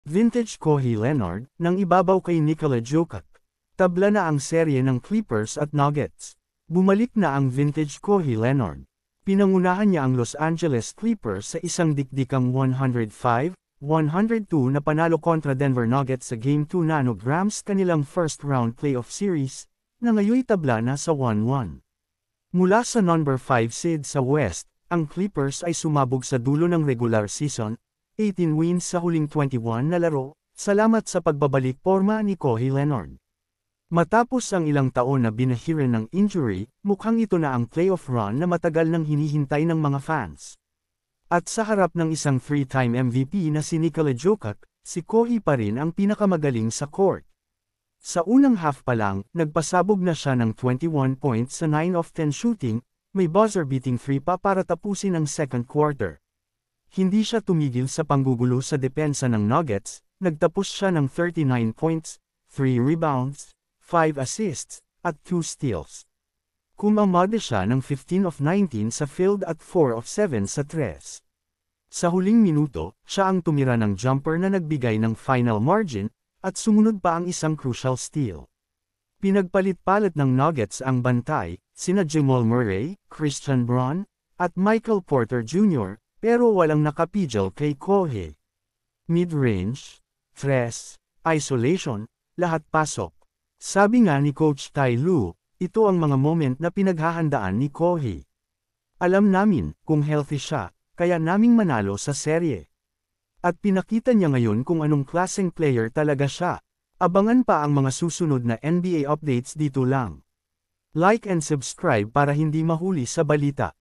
Vintage Kawhi Leonard, nang ibabaw kay Nikola Jokic. Tabla na ang serye ng Clippers at Nuggets. Bumalik na ang vintage Kawhi Leonard. Pinangunahan niya ang Los Angeles Clippers sa isang dikdikang 105-102 na panalo kontra Denver Nuggets sa Game 2 nanograms kanilang first round playoff series, na ngayoy tabla na sa 1-1. Mula sa number 5 seed sa West, ang Clippers ay sumabog sa dulo ng regular season, 18 wins sa huling 21 na laro, salamat sa pagbabalik porma ni Kawhi Leonard. Matapos ang ilang taon na binahiran ng injury, mukhang ito na ang playoff run na matagal nang hinihintay ng mga fans. At sa harap ng isang 3-time MVP na si Nikola Jokic, si Kawhi pa rin ang pinakamagaling sa court. Sa unang half pa lang, nagpasabog na siya ng 21 points sa 9 of 10 shooting, may buzzer-beating 3 pa para tapusin ang second quarter. Hindi siya tumigil sa panggugulo sa depensa ng Nuggets, nagtapos siya ng 39 points, 3 rebounds, 5 assists, at 2 steals. Kumamada siya ng 15 of 19 sa field at 4 of 7 sa tres. Sa huling minuto, siya ang tumira ng jumper na nagbigay ng final margin, at sumunod pa ang isang crucial steal. Pinagpalit-palit ng Nuggets ang bantay, sina Jamal Murray, Christian Braun, at Michael Porter Jr., pero walang nakapigil kay Kawhi. Mid-range, tres, isolation, lahat pasok. Sabi nga ni Coach Ty Lue, ito ang mga moment na pinaghahandaan ni Kawhi. Alam namin kung healthy siya, kaya naming manalo sa serye. At pinakita niya ngayon kung anong klaseng player talaga siya. Abangan pa ang mga susunod na NBA updates dito lang. Like and subscribe para hindi mahuli sa balita.